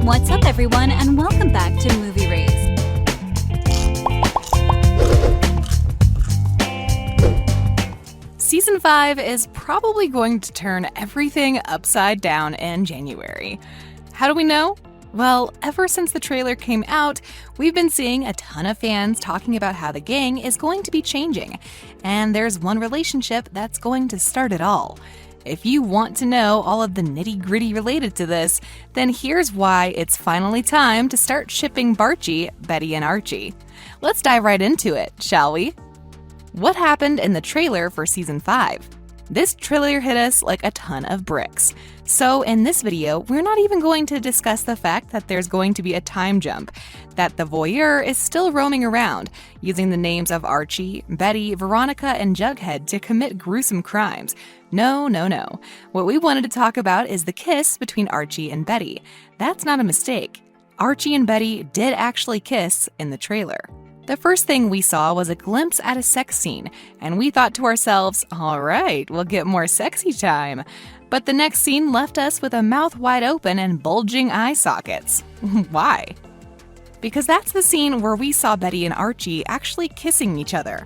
What's up, everyone, and welcome back to Movie Raised. Season 5 is probably going to turn everything upside down in January. How do we know? Well, ever since the trailer came out, we've been seeing a ton of fans talking about how the gang is going to be changing, and there's one relationship that's going to start it all. If you want to know all of the nitty-gritty related to this, then here's why it's finally time to start shipping Barchie, Betty, and Archie. Let's dive right into it, shall we? What happened in the trailer for Season 5? This trailer hit us like a ton of bricks. So in this video, we're not even going to discuss the fact that there's going to be a time jump, that the voyeur is still roaming around, using the names of Archie, Betty, Veronica, and Jughead to commit gruesome crimes. No. What we wanted to talk about is the kiss between Archie and Betty. That's not a mistake. Archie and Betty did actually kiss in the trailer. The first thing we saw was a glimpse at a sex scene, and we thought to ourselves, all right, we'll get more sexy time. But the next scene left us with a mouth wide open and bulging eye sockets. Why? Because that's the scene where we saw Betty and Archie actually kissing each other.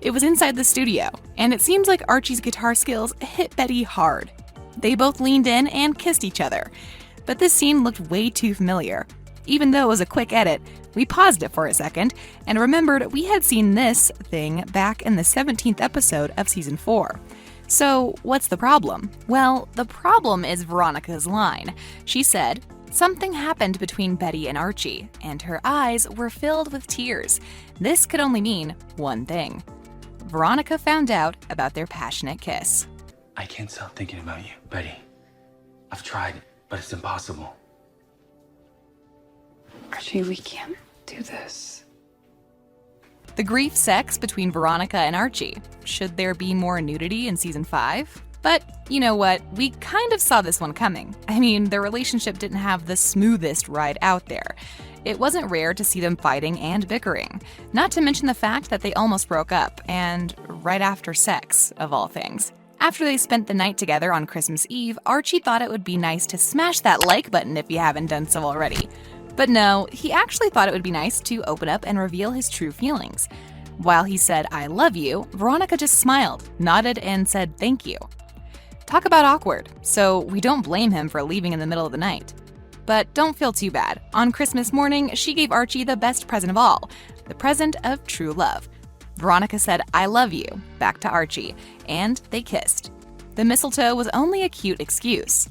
It was inside the studio, and it seems like Archie's guitar skills hit Betty hard. They both leaned in and kissed each other. But this scene looked way too familiar. Even though it was a quick edit, we paused it for a second and remembered we had seen this thing back in the 17th episode of Season 4. So, what's the problem? Well, the problem is Veronica's line. She said, "Something happened between Betty and Archie, and her eyes were filled with tears." This could only mean one thing. Veronica found out about their passionate kiss. I can't stop thinking about you, Betty. I've tried, but it's impossible. Archie, we can't do this. The grief sex between Veronica and Archie. Should there be more nudity in Season 5? But you know what? We kind of saw this one coming. I mean, their relationship didn't have the smoothest ride out there. It wasn't rare to see them fighting and bickering, not to mention the fact that they almost broke up, and right after sex, of all things. After they spent the night together on Christmas Eve, Archie thought it would be nice to smash that like button if you haven't done so already. But no, he actually thought it would be nice to open up and reveal his true feelings. While he said, "I love you," Veronica just smiled, nodded, and said thank you. Talk about awkward, so we don't blame him for leaving in the middle of the night. But don't feel too bad. On Christmas morning, she gave Archie the best present of all, the present of true love. Veronica said, "I love you," back to Archie, and they kissed. The mistletoe was only a cute excuse.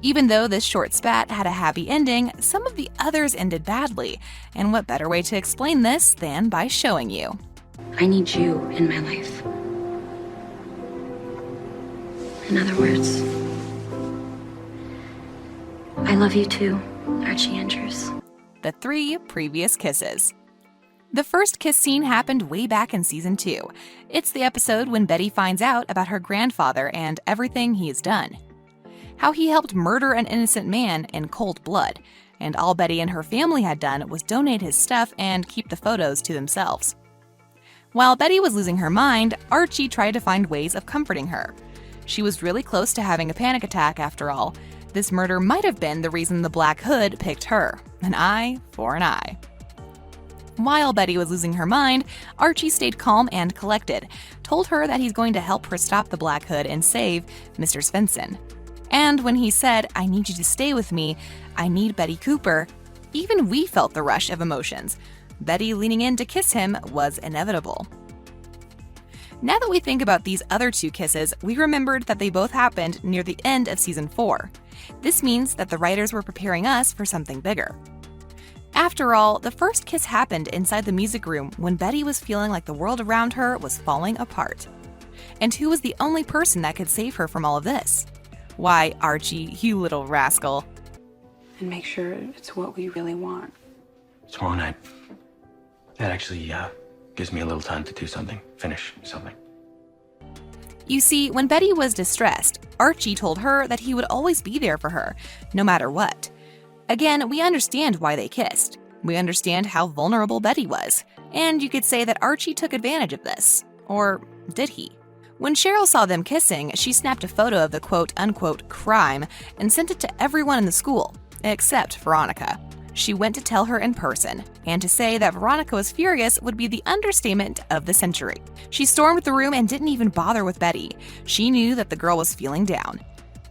Even though this short spat had a happy ending, some of the others ended badly. And what better way to explain this than by showing you? I need you in my life. In other words, I love you too, Archie Andrews. The 3 previous kisses. The first kiss scene happened way back in Season 2. It's the episode when Betty finds out about her grandfather and everything he's done. How he helped murder an innocent man in cold blood, and all Betty and her family had done was donate his stuff and keep the photos to themselves. While Betty was losing her mind, Archie tried to find ways of comforting her. She was really close to having a panic attack after all. This murder might have been the reason the Black Hood picked her. An eye for an eye. While Betty was losing her mind, Archie stayed calm and collected, told her that he's going to help her stop the Black Hood and save Mr. Svensson. And when he said, "I need you to stay with me, I need Betty Cooper," even we felt the rush of emotions. Betty leaning in to kiss him was inevitable. Now that we think about these other 2 kisses, we remembered that they both happened near the end of Season 4. This means that the writers were preparing us for something bigger. After all, the first kiss happened inside the music room when Betty was feeling like the world around her was falling apart. And who was the only person that could save her from all of this? Why, Archie, you little rascal. And make sure it's what we really want. Tomorrow night. That actually gives me a little time to do something. Finish something. You see, when Betty was distressed, Archie told her that he would always be there for her, no matter what. Again, we understand why they kissed. We understand how vulnerable Betty was. And you could say that Archie took advantage of this. Or did he? When Cheryl saw them kissing, she snapped a photo of the quote-unquote crime and sent it to everyone in the school. except Veronica. She went to tell her in person, and to say that Veronica was furious would be the understatement of the century. She stormed the room and didn't even bother with Betty. She knew that the girl was feeling down.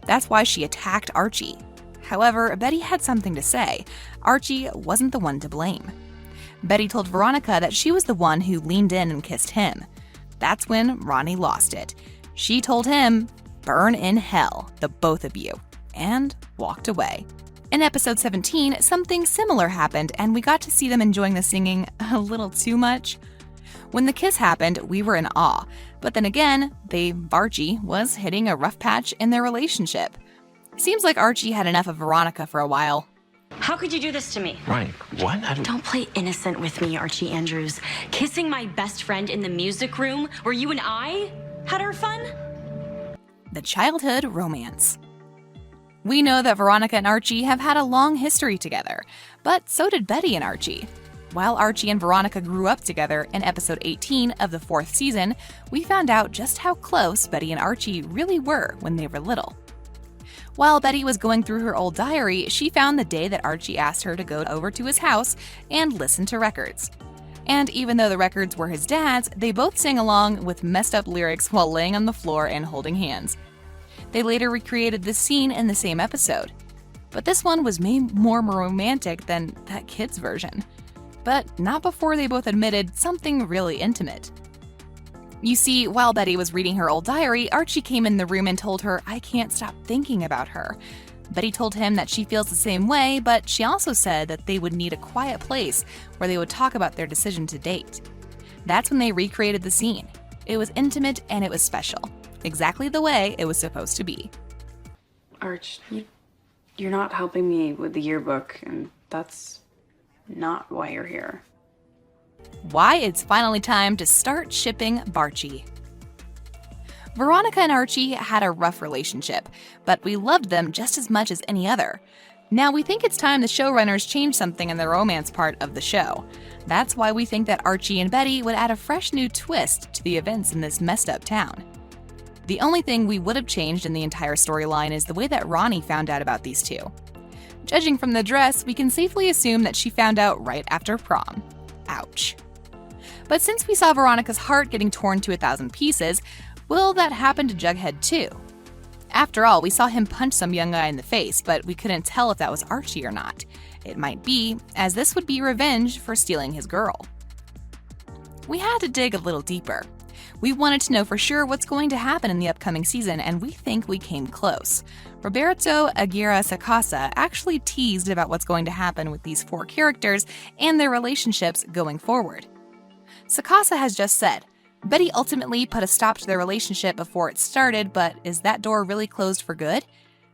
That's why she attacked Archie. However, Betty had something to say. Archie wasn't the one to blame. Betty told Veronica that she was the one who leaned in and kissed him. That's when Ronnie lost it. She told him, "Burn in hell, the both of you," and walked away. In episode 17, something similar happened, and we got to see them enjoying the singing a little too much. When the kiss happened, we were in awe, but then again, Barchie was hitting a rough patch in their relationship. Seems like Archie had enough of Veronica for a while. How could you do this to me? Ronnie, what? Don't play innocent with me, Archie Andrews. Kissing my best friend in the music room where you and I had our fun? The childhood romance. We know that Veronica and Archie have had a long history together, but so did Betty and Archie. While Archie and Veronica grew up together in episode 18 of the 4th season, we found out just how close Betty and Archie really were when they were little. While Betty was going through her old diary, she found the day that Archie asked her to go over to his house and listen to records. And even though the records were his dad's, they both sang along with messed up lyrics while laying on the floor and holding hands. They later recreated this scene in the same episode. But this one was made more romantic than that kid's version. But not before they both admitted something really intimate. You see, while Betty was reading her old diary, Archie came in the room and told her, "I can't stop thinking about her." Betty told him that she feels the same way, but she also said that they would need a quiet place where they would talk about their decision to date. That's when they recreated the scene. It was intimate and it was special. Exactly the way it was supposed to be. Arch, you're not helping me with the yearbook, and that's not why you're here. Why it's finally time to start shipping Barchie. Veronica and Archie had a rough relationship, but we loved them just as much as any other. Now we think it's time the showrunners change something in the romance part of the show. That's why we think that Archie and Betty would add a fresh new twist to the events in this messed up town. The only thing we would have changed in the entire storyline is the way that Ronnie found out about these two. Judging from the dress, we can safely assume that she found out right after prom. Ouch. But since we saw Veronica's heart getting torn to 1,000 pieces, will that happen to Jughead too? After all, we saw him punch some young guy in the face, but we couldn't tell if that was Archie or not. It might be, as this would be revenge for stealing his girl. We had to dig a little deeper. We wanted to know for sure what's going to happen in the upcoming season, and we think we came close. Roberto Aguirre-Sacasa actually teased about what's going to happen with these 4 characters and their relationships going forward. Sacasa has just said, Betty ultimately put a stop to their relationship before it started, but is that door really closed for good?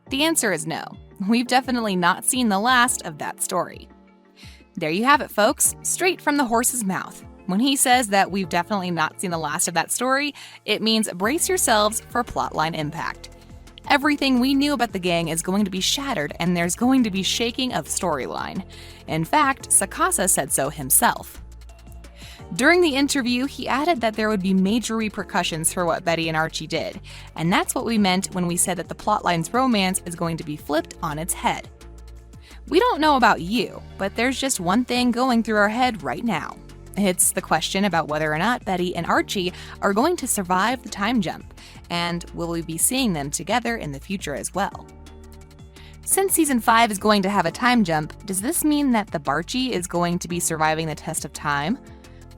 The answer is no. We've definitely not seen the last of that story. There you have it, folks, straight from the horse's mouth. When he says that we've definitely not seen the last of that story, it means brace yourselves for plotline impact. Everything we knew about the gang is going to be shattered, and there's going to be shaking of storyline. In fact, Sacasa said so himself. During the interview, he added that there would be major repercussions for what Betty and Archie did, and that's what we meant when we said that the plotline's romance is going to be flipped on its head. We don't know about you, but there's just one thing going through our head right now. It's the question about whether or not Betty and Archie are going to survive the time jump, and will we be seeing them together in the future as well? Since Season 5 is going to have a time jump, does this mean that the Barchie is going to be surviving the test of time?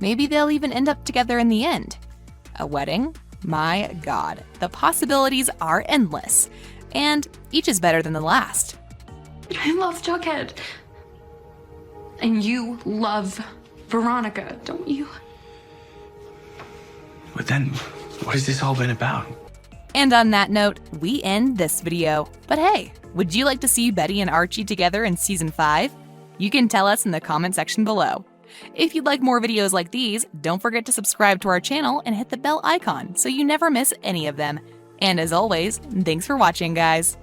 Maybe they'll even end up together in the end. A wedding? My God, the possibilities are endless, and each is better than the last. I love Jughead. And you love Veronica, don't you? But then, what has this all been about? And on that note, we end this video. But hey, would you like to see Betty and Archie together in Season 5? You can tell us in the comment section below. If you'd like more videos like these, don't forget to subscribe to our channel and hit the bell icon so you never miss any of them. And as always, thanks for watching, guys.